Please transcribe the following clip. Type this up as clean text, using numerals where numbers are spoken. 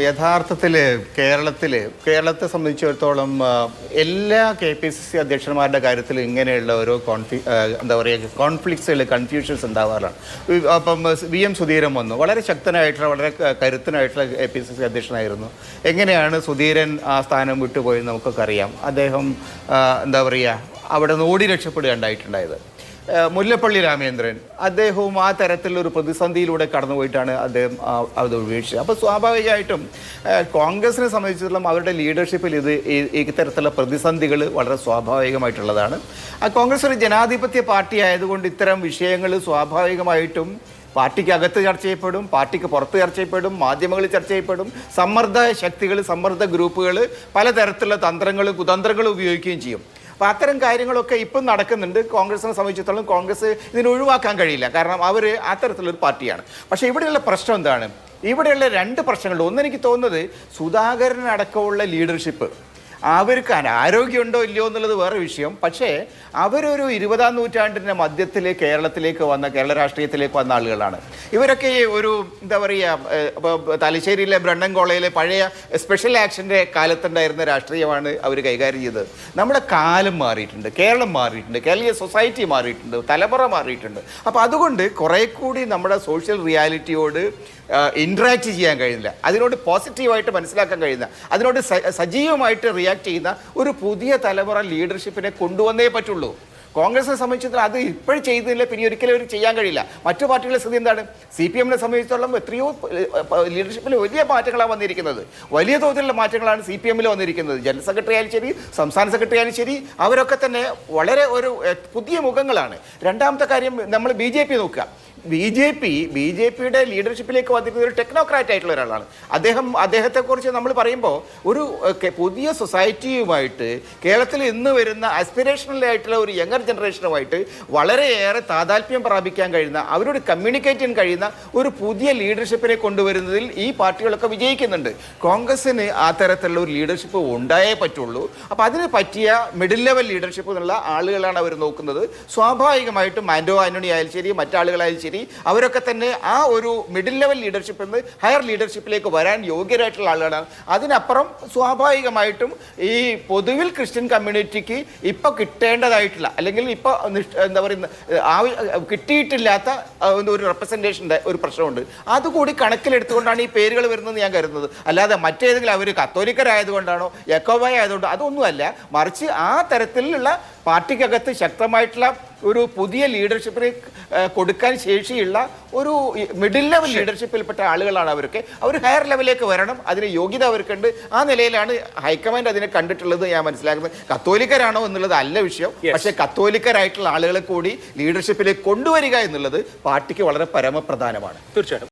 യഥാർത്ഥത്തിൽ കേരളത്തെ സംബന്ധിച്ചിടത്തോളം എല്ലാ KPCC അധ്യക്ഷന്മാരുടെ കാര്യത്തിൽ ഇങ്ങനെയുള്ള ഓരോ കോൺഫ്ലിക്ട്സുകൾ കൺഫ്യൂഷൻസ് ഉണ്ടാവാറാണ്. അപ്പം VM സുധീരൻ വന്നു, വളരെ ശക്തനായിട്ടുള്ള വളരെ കരുത്തനായിട്ടുള്ള KPCC അധ്യക്ഷനായിരുന്നു. എങ്ങനെയാണ് സുധീരൻ ആ സ്ഥാനം വിട്ടുപോയെന്ന് നമുക്കൊക്കെ അറിയാം. അദ്ദേഹം അവിടെ നിന്ന് ഓടി രക്ഷപ്പെടുകയുണ്ടായിട്ടുണ്ടായത്. മുല്ലപ്പള്ളി രാമചന്ദ്രൻ അദ്ദേഹവും ആ തരത്തിലൊരു പ്രതിസന്ധിയിലൂടെ കടന്നുപോയിട്ടാണ് അദ്ദേഹം അത് ഉപേക്ഷിച്ചത്. അപ്പോൾ സ്വാഭാവികമായിട്ടും കോൺഗ്രസിനെ സംബന്ധിച്ചിടത്തോളം അവരുടെ ലീഡർഷിപ്പിൽ ഇത്തരത്തിലുള്ള പ്രതിസന്ധികൾ വളരെ സ്വാഭാവികമായിട്ടുള്ളതാണ്. കോൺഗ്രസ് ഒരു ജനാധിപത്യ പാർട്ടി ആയതുകൊണ്ട് ഇത്തരം വിഷയങ്ങൾ സ്വാഭാവികമായിട്ടും പാർട്ടിക്ക് അകത്ത് ചർച്ച ചെയ്യപ്പെടും, പാർട്ടിക്ക് പുറത്ത് ചർച്ച ചെയ്യപ്പെടും, മാധ്യമങ്ങളിൽ ചർച്ച ചെയ്യപ്പെടും. സമ്മർദ്ദ ശക്തികൾ, സമ്മർദ്ദ ഗ്രൂപ്പുകൾ പലതരത്തിലുള്ള തന്ത്രങ്ങളും കുതന്ത്രങ്ങളും ഉപയോഗിക്കുകയും ചെയ്യും. അപ്പോൾ അത്തരം കാര്യങ്ങളൊക്കെ ഇപ്പം നടക്കുന്നുണ്ട്. കോൺഗ്രസിനെ സംബന്ധിച്ചിടത്തോളം കോൺഗ്രസ് ഇതിനെ ഒഴിവാക്കാൻ കഴിയില്ല, കാരണം അവർ അത്തരത്തിലൊരു പാർട്ടിയാണ്. പക്ഷേ ഇവിടെയുള്ള പ്രശ്നം എന്താണ്? ഇവിടെയുള്ള രണ്ട് പ്രശ്നങ്ങളുണ്ട്. ഒന്നെനിക്ക് തോന്നുന്നത് സുധാകരനടക്കമുള്ള ലീഡർഷിപ്പ് അവർക്ക് ആരോഗ്യമുണ്ടോ ഇല്ലയോ എന്നുള്ളത് വേറെ വിഷയം. പക്ഷേ അവരൊരു 20-ാം നൂറ്റാണ്ടിൻ്റെ മധ്യത്തിൽ കേരള രാഷ്ട്രീയത്തിലേക്ക് വന്ന ആളുകളാണ്. ഇവരൊക്കെ ഒരു തലശ്ശേരിയിലെ ബ്രണ്ണൻ കോളേജിലെ പഴയ സ്പെഷ്യൽ ആക്ഷൻ്റെ കാലത്തുണ്ടായിരുന്ന രാഷ്ട്രീയമാണ് അവർ കൈകാര്യം ചെയ്തത്. നമ്മുടെ കാലം മാറിയിട്ടുണ്ട്, കേരളം മാറിയിട്ടുണ്ട്, കേരളീയ സൊസൈറ്റി മാറിയിട്ടുണ്ട്, തലമുറ മാറിയിട്ടുണ്ട്. അപ്പോൾ അതുകൊണ്ട് കുറേ കൂടി നമ്മുടെ സോഷ്യൽ റിയാലിറ്റിയോട് ഇൻട്രാക്ട് ചെയ്യാൻ കഴിയുന്നില്ല, അതിനോട് പോസിറ്റീവായിട്ട് മനസ്സിലാക്കാൻ കഴിയുന്ന, അതിനോട് സജീവമായിട്ട് റിയാക്ട് ചെയ്യുന്ന ഒരു പുതിയ തലമുറ ലീഡർഷിപ്പിനെ കൊണ്ടുവന്നേ പറ്റുള്ളൂ. കോൺഗ്രസിനെ സംബന്ധിച്ചിടത്തോളം അത് ഇപ്പോഴും ചെയ്യുന്നില്ല, പിന്നെ ഒരിക്കലും അവർ ചെയ്യാൻ കഴിയില്ല. മറ്റു പാർട്ടികളുടെ സ്ഥിതി എന്താണ്? CPM-നെ സംബന്ധിച്ചിടത്തോളം എത്രയോ ലീഡർഷിപ്പിൽ വലിയ മാറ്റങ്ങളാണ് വന്നിരിക്കുന്നത്. വലിയ തോതിലുള്ള മാറ്റങ്ങളാണ് CPM-ൽ വന്നിരിക്കുന്നത്. ജനറൽ സെക്രട്ടറി ആയാലും ശരി, സംസ്ഥാന സെക്രട്ടറി ആയാലും ശരി, അവരൊക്കെ തന്നെ വളരെ ഒരു പുതിയ മുഖങ്ങളാണ്. രണ്ടാമത്തെ കാര്യം, നമ്മൾ BJP നോക്കുക. BJPയുടെ ലീഡർഷിപ്പിലേക്ക് വന്നിരിക്കുന്ന ഒരു ടെക്നോക്രാറ്റ് ആയിട്ടുള്ള ഒരാളാണ് അദ്ദേഹത്തെക്കുറിച്ച് നമ്മൾ പറയുമ്പോൾ ഒരു പുതിയ സൊസൈറ്റിയുമായിട്ട് കേരളത്തിൽ ഇന്ന് വരുന്ന ആസ്പിറേഷണൽ ആയിട്ടുള്ള ഒരു യങ്ങർ ജനറേഷനുമായിട്ട് വളരെയേറെ താതാൽപ്യം പ്രാപിക്കാൻ കഴിയുന്ന, അവരോട് കമ്മ്യൂണിക്കേറ്റ് ചെയ്യാൻ കഴിയുന്ന ഒരു പുതിയ ലീഡർഷിപ്പിനെ കൊണ്ടുവരുന്നതിൽ ഈ പാർട്ടികളൊക്കെ വിജയിക്കുന്നുണ്ട്. കോൺഗ്രസ്സിന് ആ തരത്തിലുള്ള ഒരു ലീഡർഷിപ്പ് ഉണ്ടായേ പറ്റുള്ളൂ. അപ്പോൾ അതിന് പറ്റിയ മിഡിൽ ലെവൽ ലീഡർഷിപ്പ് എന്നുള്ള ആളുകളാണ് അവർ നോക്കുന്നത്. സ്വാഭാവികമായിട്ടും ആന്റോ ആന്റണി ആയാലും ശരി, മറ്റാളുകളായാലും ശരി, അവരൊക്കെ തന്നെ ആ ഒരു മിഡിൽ ലെവൽ ലീഡർഷിപ്പിൽ നിന്ന് ഹയർ ലീഡർഷിപ്പിലേക്ക് വരാൻ യോഗ്യരായിട്ടുള്ള ആളുകളാണ്. അതിനപ്പുറം സ്വാഭാവികമായിട്ടും ഈ പൊതുവിൽ ക്രിസ്ത്യൻ കമ്മ്യൂണിറ്റിക്ക് ഇപ്പോൾ കിട്ടേണ്ടതായിട്ടുള്ള, അല്ലെങ്കിൽ ഇപ്പോൾ കിട്ടിയിട്ടില്ലാത്ത ഒരു റെപ്രസെൻറ്റേഷൻ്റെ ഒരു പ്രശ്നമുണ്ട്. അതുകൂടി കണക്കിലെടുത്തുകൊണ്ടാണ് ഈ പേരുകൾ വരുന്നതെന്ന് ഞാൻ കരുതുന്നത്. അല്ലാതെ മറ്റേതെങ്കിലും അവർ കത്തോലിക്കരായതുകൊണ്ടാണോ യക്കോബായ ആയതുകൊണ്ടോ അതൊന്നുമല്ല. മറിച്ച് ആ തരത്തിലുള്ള പാർട്ടിക്കകത്ത് ശക്തമായിട്ടുള്ള ഒരു പുതിയ ലീഡർഷിപ്പിന് കൊടുക്കാൻ ശേഷിയുള്ള ഒരു മിഡിൽ ലെവൽ ലീഡർഷിപ്പിൽപ്പെട്ട ആളുകളാണ് അവരൊക്കെ. അവർ ഹയർ ലെവലിലേക്ക് വരണം, അതിന് യോഗ്യത അവർക്കുണ്ട്. ആ നിലയിലാണ് ഹൈക്കമാൻഡ് അതിനെ കണ്ടിട്ടുള്ളത് ഞാൻ മനസ്സിലാക്കുന്നത്. കത്തോലിക്കരാണോ എന്നുള്ളത് അല്ല വിഷയം, പക്ഷേ കത്തോലിക്കരായിട്ടുള്ള ആളുകളെ കൂടി ലീഡർഷിപ്പിലേക്ക് കൊണ്ടുവരിക എന്നുള്ളത് പാർട്ടിക്ക് വളരെ പരമപ്രധാനമാണ്. തീർച്ചയായിട്ടും.